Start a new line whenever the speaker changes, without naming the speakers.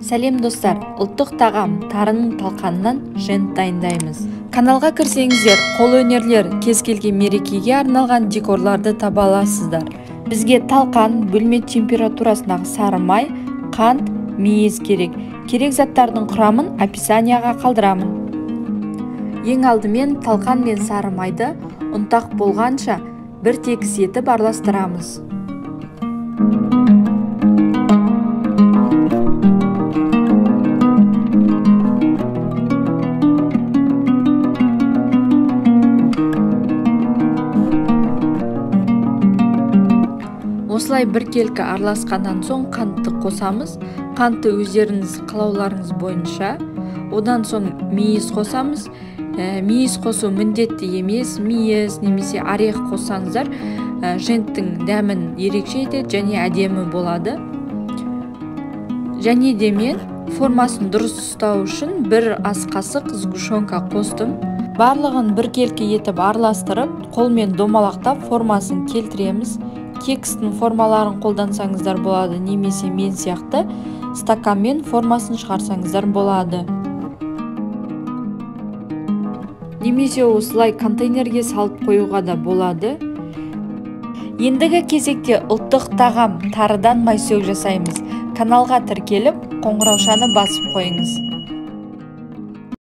Сәлем достар, ұлттық тағам тарының талқанынан жент дайындаймыз. Каналға кірсеңіздер, қолөнерлер кез келген мерекеге арналған декорларды таба аласыздар. Бізге талқан, бөлме температурасындағы сары май, қант, мейіз керек. Керек заттардың құрамын описанияға қалдырамын. Ең алдымен талқан мен сары майды ұнтақ болғанша бір тегіс етіп араластырамыз. Осылай біркелкі араласқаннан соң қантты қосамыз. Қантты өздеріңіз қалауларыңыз бойынша. Одан соң мейіз қосамыз. Мейіз қосу міндетті емес, мейіз немесе орех қоссаңыздар женттің дәмін ерекше етеді және әдемі болады. Және де мен формасын дұрыс ұстау үшін бір ас қасық сгущенка қостым. Барлығын біркелкі етіп араластырып, қолмен домалақтап формасын келтіреміз. Кекстің формаларын қолдансаңыздар болады, немесе мен сияқты стаканмен формасын шығарсаңыздар болады. Немесе осылай контейнерге салып қоюға да болады. Ендігі кезекте ұлттық тағам тарыдан майсөк жасаймыз. Каналға тіркеліп, қоңыраушаны басып қойыңыз.